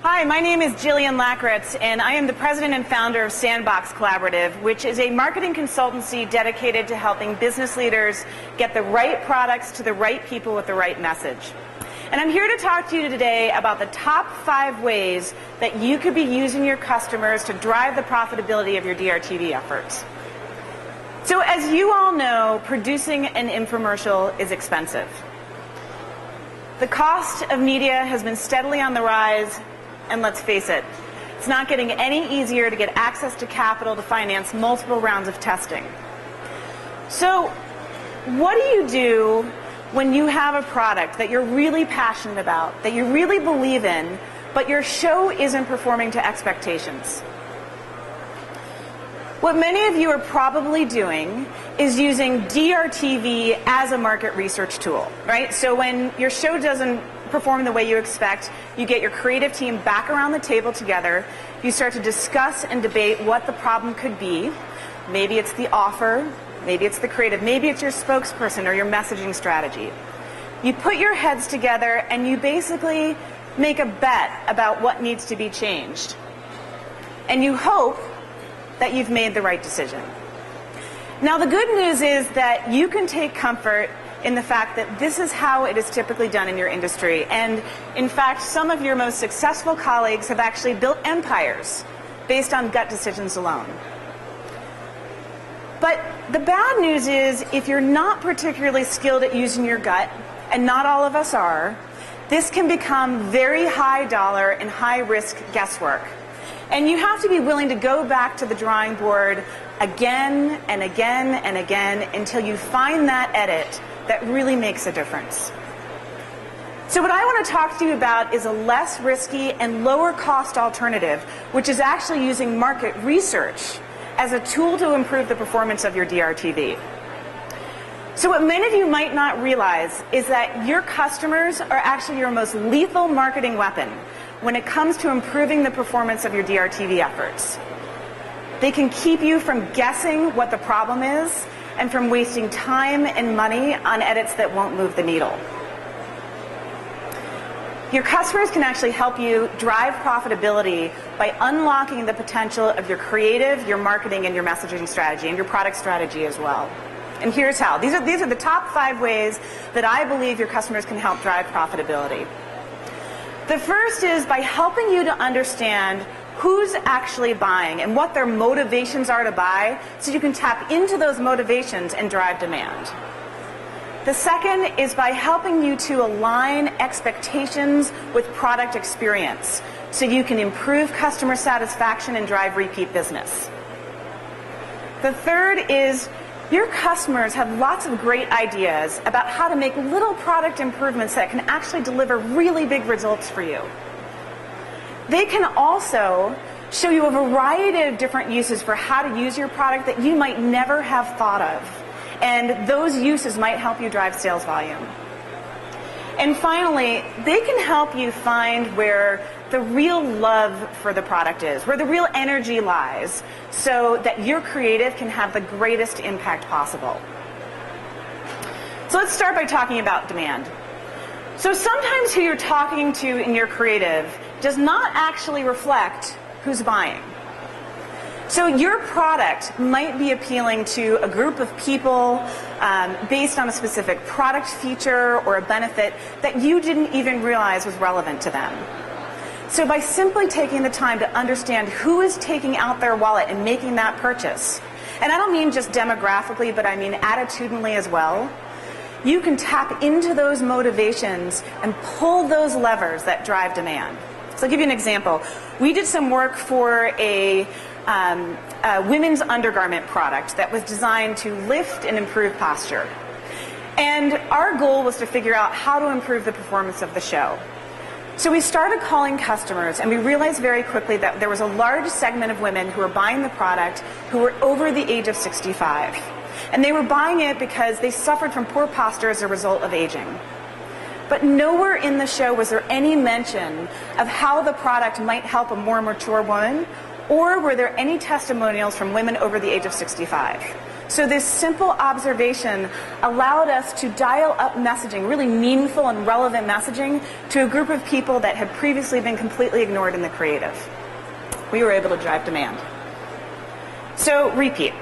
Hi, my name is Jillian Lakritz, and I am the president and founder of Sandbox Collaborative, which is a marketing consultancy dedicated to helping business leaders get the right products to the right people with the right message. And I'm here to talk to you today about the top 5 ways that you could be using your customers to drive the profitability of your DRTV efforts. So as you all know, producing an infomercial is expensive. The cost of media has been steadily on the rise, and let's face it, it's not getting any easier to get access to capital to finance multiple rounds of testing. So what do you do when you have a product that you're really passionate about, that you really believe in, but your show isn't performing to expectations? What many of you are probably doing is using DRTV as a market research tool, right? So when your show doesn't perform the way you expect, you get your creative team back around the table together, you start to discuss and debate what the problem could be. Maybe it's the offer, maybe it's the creative, maybe it's your spokesperson or your messaging strategy. You put your heads together and you basically make a bet about what needs to be changed. And you hope that you've made the right decision. Now the good news is that you can take comfort in the fact that this is how it is typically done in your industry. And in fact, some of your most successful colleagues have actually built empires based on gut decisions alone. But the bad news is, if you're not particularly skilled at using your gut, and not all of us are, this can become very high dollar and high risk guesswork. And you have to be willing to go back to the drawing board again and again and again until you find that edit that really makes a difference. So what I want to talk to you about is a less risky and lower cost alternative, which is actually using market research as a tool to improve the performance of your DRTV. So what many of you might not realize is that your customers are actually your most lethal marketing weapon when it comes to improving the performance of your DRTV efforts. They can keep you from guessing what the problem is and from wasting time and money on edits that won't move the needle. Your customers can actually help you drive profitability by unlocking the potential of your creative, your marketing, and your messaging strategy, and your product strategy as well. And here's how. These are the top 5 ways that I believe your customers can help drive profitability. The first is by helping you to understand who's actually buying and what their motivations are to buy, so you can tap into those motivations and drive demand. The second is by helping you to align expectations with product experience, so you can improve customer satisfaction and drive repeat business. The third is your customers have lots of great ideas about how to make little product improvements that can actually deliver really big results for you. They can also show you a variety of different uses for how to use your product that you might never have thought of. And those uses might help you drive sales volume. And finally, they can help you find where the real love for the product is, where the real energy lies, so that your creative can have the greatest impact possible. So let's start by talking about demand. So sometimes who you're talking to in your creative does not actually reflect who's buying. So your product might be appealing to a group of people based on a specific product feature or a benefit that you didn't even realize was relevant to them. So by simply taking the time to understand who is taking out their wallet and making that purchase, and I don't mean just demographically, but I mean attitudinally as well, you can tap into those motivations and pull those levers that drive demand. So I'll give you an example. We did some work for a women's undergarment product that was designed to lift and improve posture. And our goal was to figure out how to improve the performance of the show. So we started calling customers, and we realized very quickly that there was a large segment of women who were buying the product who were over the age of 65. And they were buying it because they suffered from poor posture as a result of aging. But nowhere in the show was there any mention of how the product might help a more mature woman, or were there any testimonials from women over the age of 65. So this simple observation allowed us to dial up messaging, really meaningful and relevant messaging, to a group of people that had previously been completely ignored in the creative. We were able to drive demand. So repeat.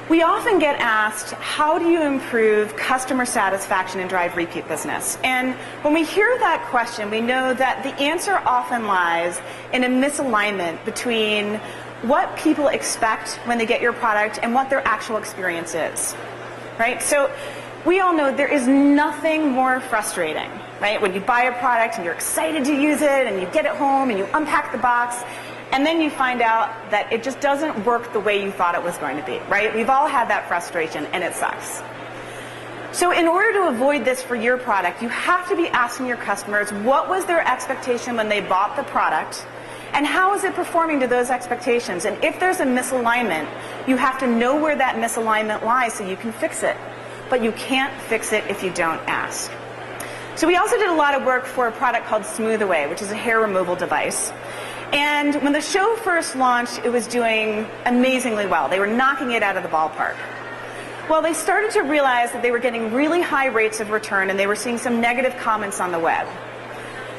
We often get asked, how do you improve customer satisfaction and drive repeat business? And when we hear that question, we know that the answer often lies in a misalignment between what people expect when they get your product and what their actual experience is, right? So we all know there is nothing more frustrating, right? When you buy a product and you're excited to use it and you get it home and you unpack the box and then you find out that it just doesn't work the way you thought it was going to be, right? We've all had that frustration, and it sucks. So in order to avoid this for your product, you have to be asking your customers what was their expectation when they bought the product, and how is it performing to those expectations? And if there's a misalignment, you have to know where that misalignment lies so you can fix it. But you can't fix it if you don't ask. So we also did a lot of work for a product called Smooth Away, which is a hair removal device. And when the show first launched, it was doing amazingly well. They were knocking it out of the ballpark. Well, they started to realize that they were getting really high rates of return, and they were seeing some negative comments on the web.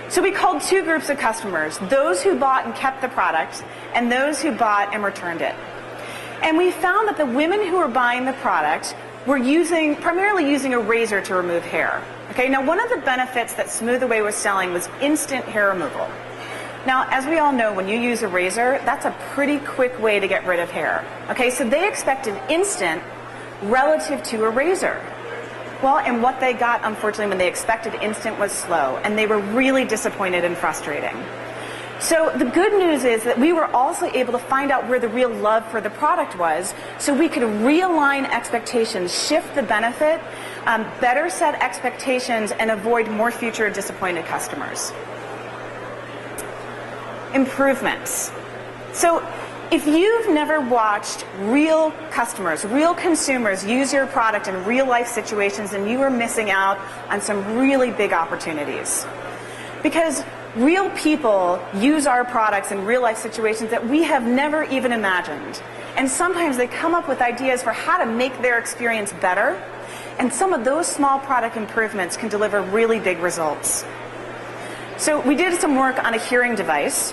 So we called two groups of customers, those who bought and kept the product, and those who bought and returned it. And we found that the women who were buying the product were primarily using a razor to remove hair. Okay, now one of the benefits that Smooth Away was selling was instant hair removal. Now, as we all know, when you use a razor, that's a pretty quick way to get rid of hair. Okay, so they expected instant relative to a razor. Well, and what they got, unfortunately, when they expected instant was slow, and they were really disappointed and frustrating. So the good news is that we were also able to find out where the real love for the product was, so we could realign expectations, shift the benefit, better set expectations, and avoid more future disappointed customers. Improvements. So if you've never watched real customers, real consumers use your product in real life situations, then you are missing out on some really big opportunities. Because real people use our products in real life situations that we have never even imagined. And sometimes they come up with ideas for how to make their experience better. And some of those small product improvements can deliver really big results. So we did some work on a hearing device.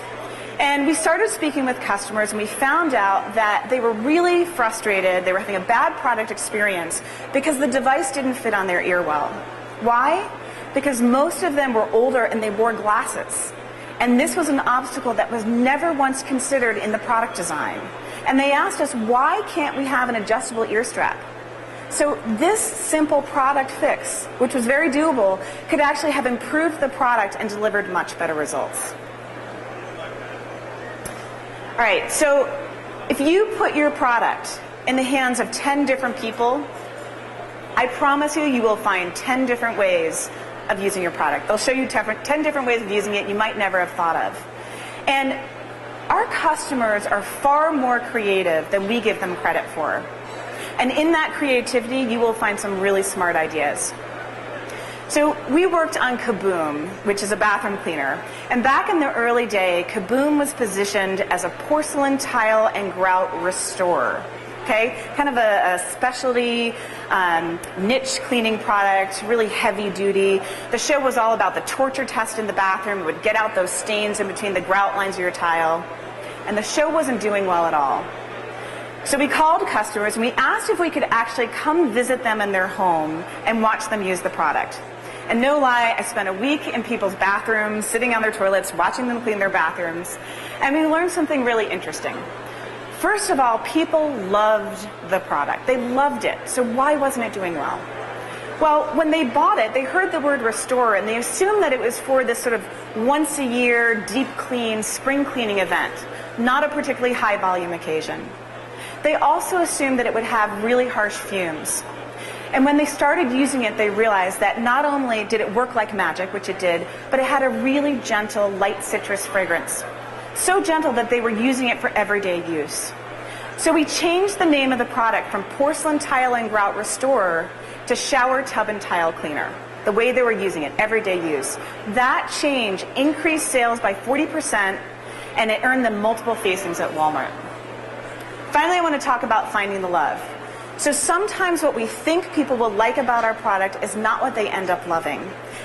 And we started speaking with customers, and we found out that they were really frustrated. They were having a bad product experience because the device didn't fit on their ear well. Why? Because most of them were older and they wore glasses. And this was an obstacle that was never once considered in the product design. And they asked us, why can't we have an adjustable ear strap? So this simple product fix, which was very doable, could actually have improved the product and delivered much better results. All right, so if you put your product in the hands of 10 different people, I promise you, you will find 10 different ways of using your product. They'll show you 10 different ways of using it you might never have thought of. And our customers are far more creative than we give them credit for. And in that creativity, you will find some really smart ideas. So we worked on Kaboom, which is a bathroom cleaner. And back in the early day, Kaboom was positioned as a porcelain tile and grout restorer. Okay, kind of a specialty niche cleaning product, really heavy duty. The show was all about the torture test in the bathroom. It would get out those stains in between the grout lines of your tile. And the show wasn't doing well at all. So we called customers and we asked if we could actually come visit them in their home and watch them use the product. And no lie, I spent a week in people's bathrooms, sitting on their toilets, watching them clean their bathrooms. And we learned something really interesting. First of all, people loved the product. They loved it. So why wasn't it doing well? Well, when they bought it, they heard the word restore, and they assumed that it was for this sort of once-a-year, deep clean, spring cleaning event, not a particularly high-volume occasion. They also assumed that it would have really harsh fumes. And when they started using it, they realized that not only did it work like magic, which it did, but it had a really gentle, light citrus fragrance. So gentle that they were using it for everyday use. So we changed the name of the product from Porcelain Tile and Grout Restorer to Shower Tub and Tile Cleaner, the way they were using it, everyday use. That change increased sales by 40%, and it earned them multiple facings at Walmart. Finally, I want to talk about finding the love. So sometimes what we think people will like about our product is not what they end up loving.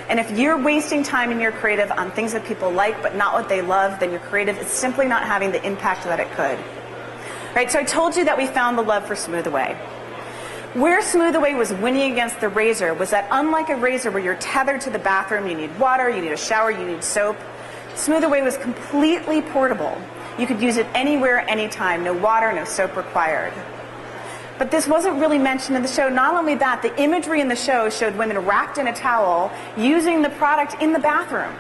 And if you're wasting time in your creative on things that people like but not what they love, then your creative is simply not having the impact that it could. Right, so I told you that we found the love for Smooth Away. Where Smooth Away was winning against the razor was that unlike a razor where you're tethered to the bathroom, you need water, you need a shower, you need soap, Smooth Away was completely portable. You could use it anywhere, anytime, no water, no soap required. But this wasn't really mentioned in the show. Not only that, the imagery in the show showed women wrapped in a towel using the product in the bathroom.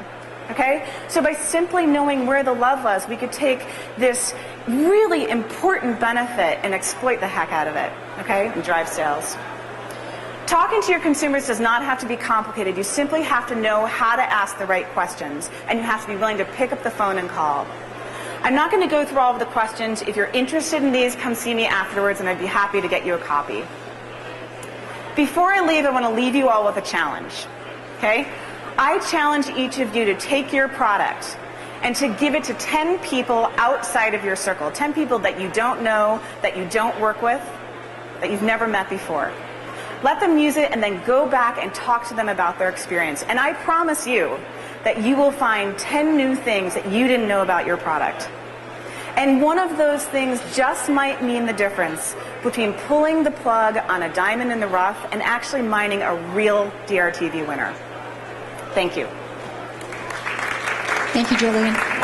Okay? So by simply knowing where the love was, we could take this really important benefit and exploit the heck out of it, okay, and drive sales. Talking to your consumers does not have to be complicated. You simply have to know how to ask the right questions, and you have to be willing to pick up the phone and call. I'm not going to go through all of the questions. If you're interested in these, come see me afterwards, and I'd be happy to get you a copy. Before I leave, I want to leave you all with a challenge, okay? I challenge each of you to take your product and to give it to 10 people outside of your circle, 10 people that you don't know, that you don't work with, that you've never met before. Let them use it and then go back and talk to them about their experience. And I promise you that you will find 10 new things that you didn't know about your product. And one of those things just might mean the difference between pulling the plug on a diamond in the rough and actually mining a real DRTV winner. Thank you. Thank you, Jillian.